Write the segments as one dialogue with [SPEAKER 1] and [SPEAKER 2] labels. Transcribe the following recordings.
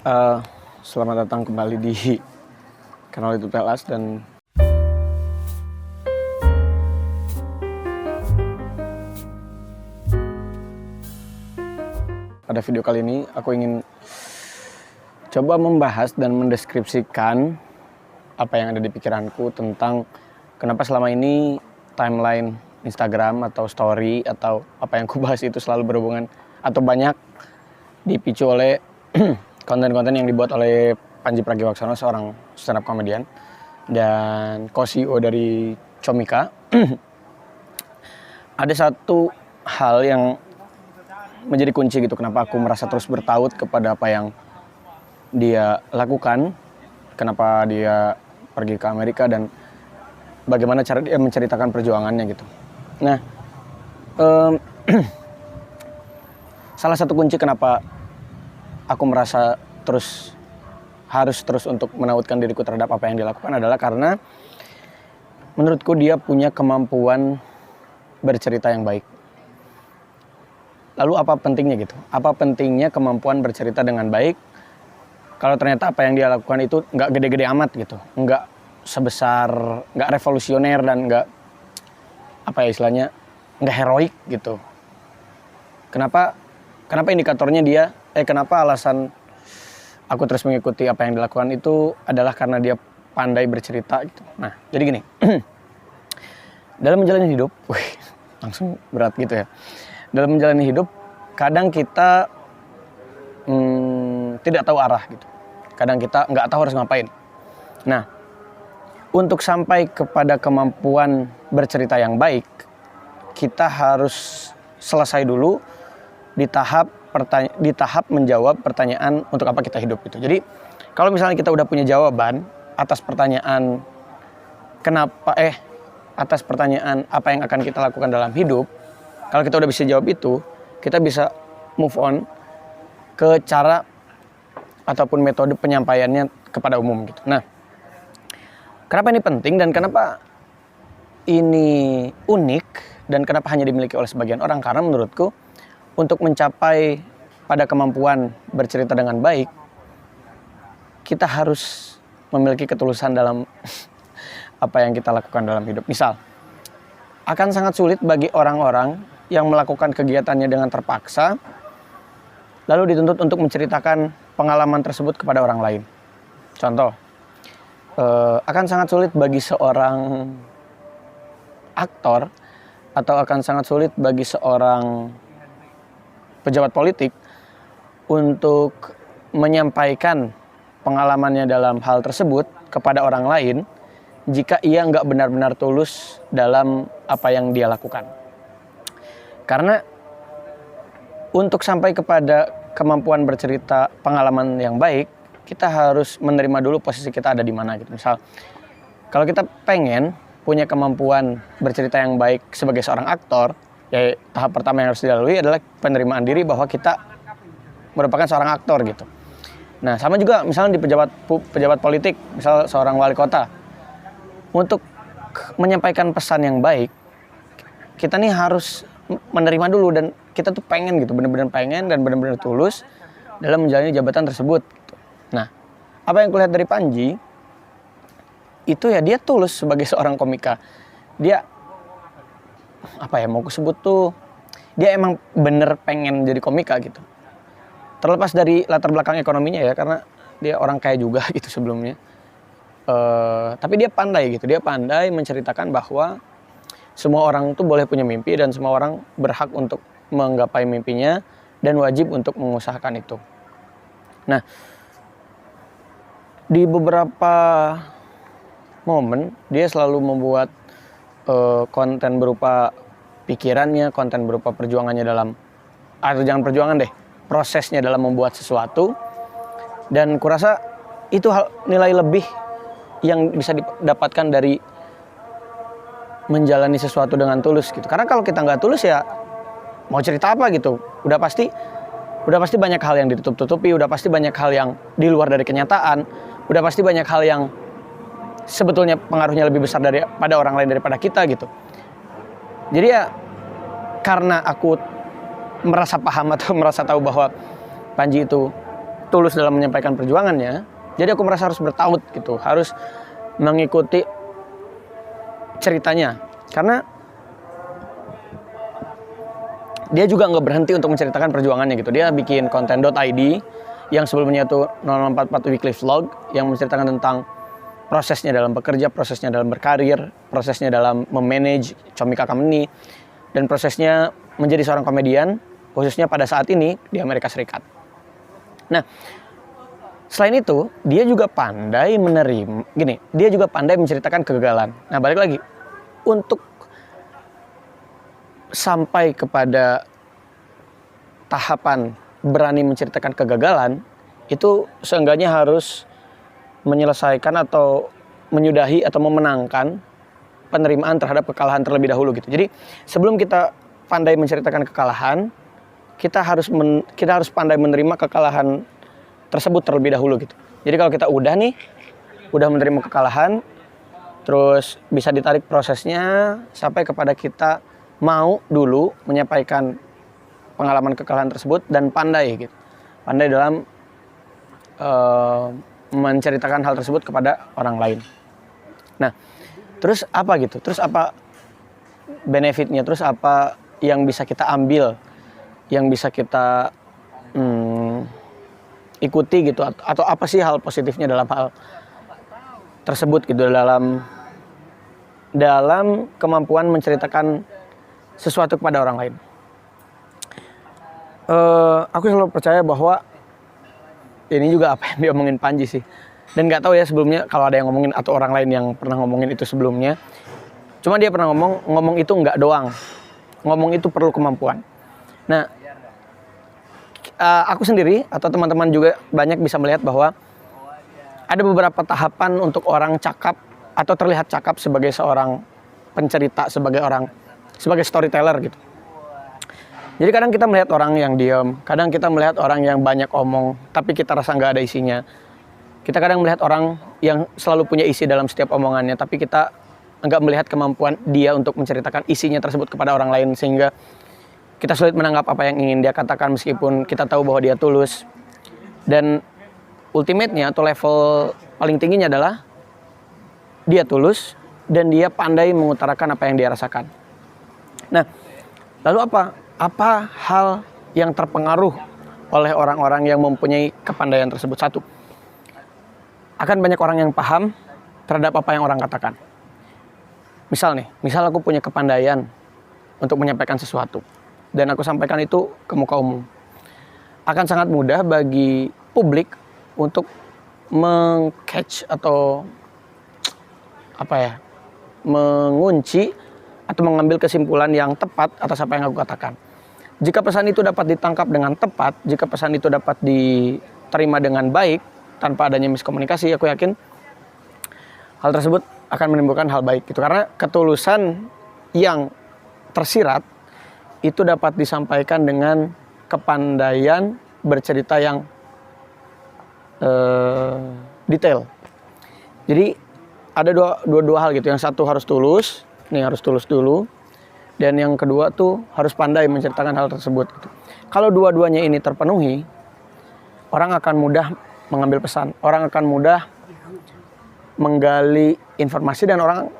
[SPEAKER 1] Eh, Selamat datang kembali di kanal YouTube Telas. Dan pada video kali ini aku ingin coba membahas dan mendeskripsikan apa yang ada di pikiranku tentang kenapa selama ini timeline Instagram atau story atau apa yang ku bahas itu selalu berhubungan atau banyak dipicu oleh konten-konten yang dibuat oleh Pandji Pragiwaksono, seorang stand up comedian dan co-CEO dari Comika. Ada satu hal yang menjadi kunci gitu, kenapa aku merasa terus bertaut kepada apa yang dia lakukan, kenapa dia pergi ke Amerika dan bagaimana cara dia menceritakan perjuangannya gitu. Nah, salah satu kunci kenapa aku merasa harus terus untuk menautkan diriku terhadap apa yang dilakukan adalah karena menurutku dia punya kemampuan bercerita yang baik. Lalu apa pentingnya gitu? Apa pentingnya kemampuan bercerita dengan baik kalau ternyata apa yang dia lakukan itu nggak gede-gede amat gitu, nggak revolusioner dan nggak nggak heroik gitu. Kenapa indikatornya kenapa alasan aku terus mengikuti apa yang dilakukan itu adalah karena dia pandai bercerita gitu. Nah, jadi gini. Dalam menjalani hidup, langsung berat gitu ya. Dalam menjalani hidup, kadang kita tidak tahu arah gitu. Kadang kita nggak tahu harus ngapain. Nah, untuk sampai kepada kemampuan bercerita yang baik, kita harus selesai dulu di tahap menjawab pertanyaan untuk apa kita hidup gitu. Jadi kalau misalnya kita udah punya jawaban atas pertanyaan atas pertanyaan apa yang akan kita lakukan dalam hidup, kalau kita udah bisa jawab itu, kita bisa move on ke cara ataupun metode penyampaiannya kepada umum gitu. Nah, kenapa ini penting dan kenapa ini unik dan kenapa hanya dimiliki oleh sebagian orang? Karena menurutku untuk mencapai pada kemampuan bercerita dengan baik, kita harus memiliki ketulusan dalam apa yang kita lakukan dalam hidup. Misal, akan sangat sulit bagi orang-orang yang melakukan kegiatannya dengan terpaksa, lalu dituntut untuk menceritakan pengalaman tersebut kepada orang lain. Contoh, akan sangat sulit bagi seorang aktor atau akan sangat sulit bagi seorang pejabat politik untuk menyampaikan pengalamannya dalam hal tersebut kepada orang lain jika ia nggak benar-benar tulus dalam apa yang dia lakukan. Karena untuk sampai kepada kemampuan bercerita pengalaman yang baik, kita harus menerima dulu posisi kita ada di mana gitu. Misal, kalau kita pengen punya kemampuan bercerita yang baik sebagai seorang aktor, ya tahap pertama yang harus dilalui adalah penerimaan diri bahwa kita merupakan seorang aktor gitu. Nah, sama juga misalnya di pejabat politik, misal seorang wali kota. Untuk menyampaikan pesan yang baik, kita nih harus menerima dulu dan kita tuh pengen gitu, benar-benar pengen dan benar-benar tulus dalam menjalani jabatan tersebut gitu. Nah, apa yang kulihat dari Pandji itu ya dia tulus sebagai seorang komika. Dia mau aku sebut tuh, dia emang bener pengen jadi komika gitu. Terlepas dari latar belakang ekonominya ya, karena dia orang kaya juga gitu sebelumnya. Tapi dia pandai gitu, dia pandai menceritakan bahwa semua orang tuh boleh punya mimpi dan semua orang berhak untuk menggapai mimpinya dan wajib untuk mengusahakan itu. Nah, di beberapa momen dia selalu membuat konten berupa pikirannya, konten berupa perjuangannya prosesnya dalam membuat sesuatu. Dan kurasa itu nilai lebih yang bisa didapatkan dari menjalani sesuatu dengan tulus gitu. Karena kalau kita nggak tulus ya mau cerita apa gitu, udah pasti banyak hal yang ditutup-tutupi, udah pasti banyak hal yang di luar dari kenyataan, udah pasti banyak hal yang sebetulnya pengaruhnya lebih besar pada orang lain daripada kita gitu. Jadi ya karena aku merasa paham atau merasa tahu bahwa Pandji itu tulus dalam menyampaikan perjuangannya, jadi aku merasa harus bertaut gitu, harus mengikuti ceritanya. Karena dia juga nggak berhenti untuk menceritakan perjuangannya gitu. Dia bikin konten.id yang sebelumnya itu 044 Weekly Vlog yang menceritakan tentang prosesnya dalam bekerja, prosesnya dalam berkarir, prosesnya dalam memanage Comika Company, dan prosesnya menjadi seorang komedian, khususnya pada saat ini di Amerika Serikat. Nah, selain itu, dia juga pandai dia juga pandai menceritakan kegagalan. Nah, balik lagi, untuk sampai kepada tahapan berani menceritakan kegagalan, itu seenggaknya harus menyelesaikan atau menyudahi atau memenangkan penerimaan terhadap kekalahan terlebih dahulu gitu. Jadi sebelum kita pandai menceritakan kekalahan, kita harus pandai menerima kekalahan tersebut terlebih dahulu gitu. Jadi kalau kita udah menerima kekalahan, terus bisa ditarik prosesnya sampai kepada kita mau dulu menyampaikan pengalaman kekalahan tersebut dan pandai gitu. Pandai dalam menceritakan hal tersebut kepada orang lain. Nah, terus apa gitu? Terus apa benefitnya? Terus apa yang bisa kita ambil? Yang bisa kita ikuti gitu? Atau apa sih hal positifnya dalam hal tersebut gitu? Dalam kemampuan menceritakan sesuatu kepada orang lain. Aku selalu percaya bahwa ini juga apa yang diomongin Panji sih. Dan nggak tahu ya sebelumnya kalau ada yang ngomongin atau orang lain yang pernah ngomongin itu sebelumnya. Cuma dia pernah ngomong itu nggak doang. Ngomong itu perlu kemampuan. Nah, aku sendiri atau teman-teman juga banyak bisa melihat bahwa ada beberapa tahapan untuk orang cakap atau terlihat cakap sebagai seorang pencerita, sebagai storyteller gitu. Jadi kadang kita melihat orang yang diam, kadang kita melihat orang yang banyak omong, tapi kita rasa nggak ada isinya. Kita kadang melihat orang yang selalu punya isi dalam setiap omongannya, tapi kita nggak melihat kemampuan dia untuk menceritakan isinya tersebut kepada orang lain, sehingga kita sulit menanggap apa yang ingin dia katakan meskipun kita tahu bahwa dia tulus. Dan ultimate-nya atau level paling tingginya adalah dia tulus dan dia pandai mengutarakan apa yang dia rasakan. Nah, lalu apa hal yang terpengaruh oleh orang-orang yang mempunyai kepandaian tersebut? Satu, akan banyak orang yang paham terhadap apa yang orang katakan. Misal aku punya kepandaian untuk menyampaikan sesuatu dan aku sampaikan itu ke muka umum. Akan sangat mudah bagi publik untuk meng-catch atau mengunci atau mengambil kesimpulan yang tepat atas apa yang aku katakan. Jika pesan itu dapat ditangkap dengan tepat, jika pesan itu dapat diterima dengan baik tanpa adanya miskomunikasi, aku yakin hal tersebut akan menimbulkan hal baik gitu. Karena ketulusan yang tersirat itu dapat disampaikan dengan kepandaian bercerita yang detail. Jadi ada dua hal gitu. Yang satu harus tulus, harus tulus dulu. Dan yang kedua tuh harus pandai menceritakan hal tersebut gitu. Kalau dua-duanya ini terpenuhi, orang akan mudah mengambil pesan, orang akan mudah menggali informasi, dan orang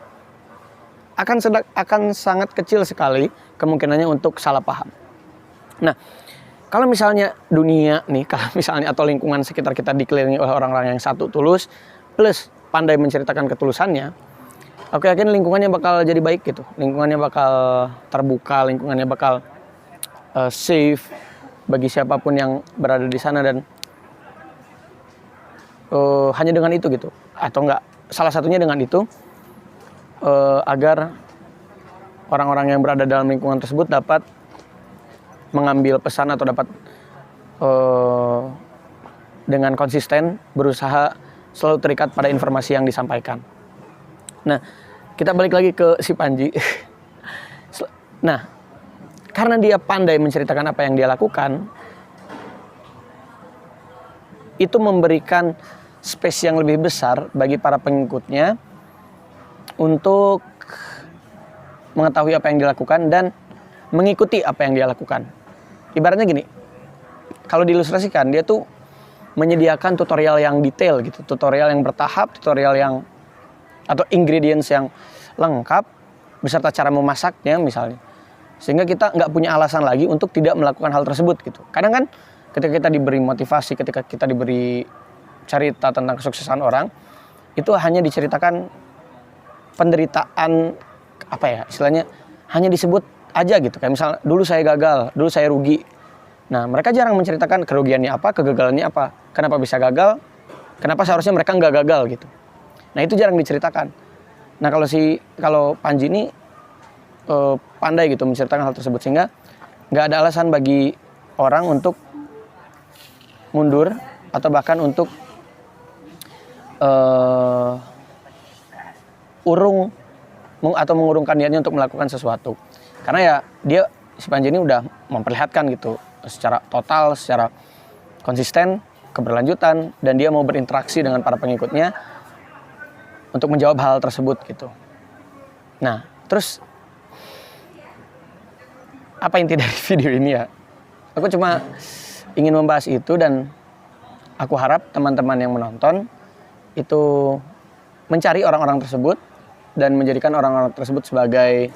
[SPEAKER 1] akan sangat kecil sekali kemungkinannya untuk salah paham. Nah, kalau misalnya atau lingkungan sekitar kita dikelilingi oleh orang-orang yang satu tulus plus pandai menceritakan ketulusannya, aku yakin lingkungannya bakal jadi baik gitu. Lingkungannya bakal terbuka, lingkungannya bakal safe bagi siapapun yang berada di sana, dan hanya dengan itu gitu, atau enggak salah satunya dengan itu, agar orang-orang yang berada dalam lingkungan tersebut dapat mengambil pesan atau dapat dengan konsisten berusaha selalu terikat pada informasi yang disampaikan. Nah, kita balik lagi ke si Panji. Nah, karena dia pandai menceritakan apa yang dia lakukan, itu memberikan space yang lebih besar bagi para pengikutnya untuk mengetahui apa yang dilakukan dan mengikuti apa yang dia lakukan. Ibaratnya gini, kalau diilustrasikan, dia tuh menyediakan tutorial yang detail gitu, tutorial yang bertahap, tutorial yang atau ingredients yang lengkap beserta cara memasaknya misalnya, sehingga kita nggak punya alasan lagi untuk tidak melakukan hal tersebut gitu. Kadang kan ketika kita diberi motivasi, ketika kita diberi cerita tentang kesuksesan orang, itu hanya diceritakan penderitaan, apa ya istilahnya, hanya disebut aja gitu, kayak misal dulu saya gagal, dulu saya rugi. Nah, mereka jarang menceritakan kerugiannya apa, kegagalannya apa, kenapa bisa gagal, kenapa seharusnya mereka nggak gagal gitu. Nah, itu jarang diceritakan. Nah, kalau Panji ini pandai gitu menceritakan hal tersebut, sehingga nggak ada alasan bagi orang untuk mundur atau bahkan untuk mengurungkan niatnya untuk melakukan sesuatu. Karena ya si Panji ini udah memperlihatkan gitu secara total, secara konsisten, keberlanjutan, dan dia mau berinteraksi dengan para pengikutnya untuk menjawab hal tersebut gitu. Nah, terus apa inti dari video ini ya? Aku cuma ingin membahas itu, dan aku harap teman-teman yang menonton itu mencari orang-orang tersebut dan menjadikan orang-orang tersebut sebagai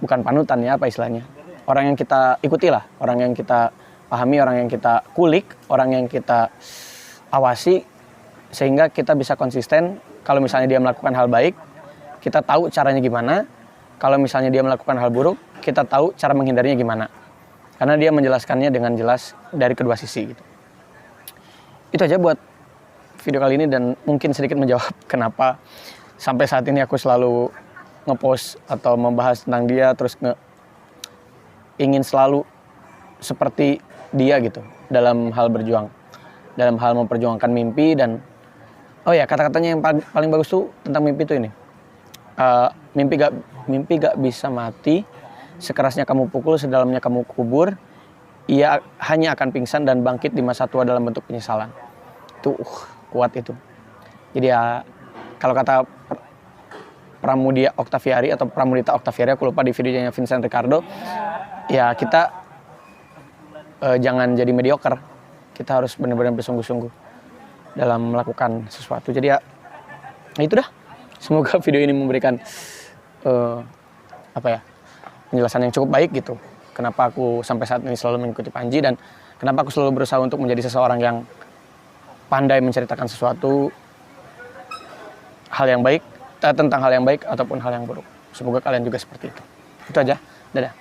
[SPEAKER 1] bukan panutan ya, apa istilahnya, orang yang kita ikuti lah, orang yang kita pahami, orang yang kita kulik, orang yang kita awasi, sehingga kita bisa konsisten. Kalau misalnya dia melakukan hal baik, kita tahu caranya gimana. Kalau misalnya dia melakukan hal buruk, kita tahu cara menghindarinya gimana, karena dia menjelaskannya dengan jelas dari kedua sisi gitu. Itu aja buat video kali ini, dan mungkin sedikit menjawab kenapa sampai saat ini aku selalu ngepost atau membahas tentang dia, terus ingin selalu seperti dia gitu dalam hal berjuang, dalam hal memperjuangkan mimpi. Dan oh ya, kata-katanya yang paling bagus tuh tentang mimpi tuh ini, mimpi gak bisa mati, sekerasnya kamu pukul, sedalamnya kamu kubur, ia hanya akan pingsan dan bangkit di masa tua dalam bentuk penyesalan. Itu kuat itu. Jadi ya, kalau kata Pramudia Octaviari atau Pramudita Octaviari, aku lupa, di videonya Vincent Ricardo, ya kita jangan jadi mediocre. Kita harus benar-benar bersungguh-sungguh dalam melakukan sesuatu. Jadi ya itu dah. Semoga video ini memberikan penjelasan yang cukup baik gitu. Kenapa aku sampai saat ini selalu mengikuti Panji, dan kenapa aku selalu berusaha untuk menjadi seseorang yang pandai menceritakan sesuatu hal yang baik, tentang hal yang baik ataupun hal yang buruk. Semoga kalian juga seperti itu. Itu aja. Dadah.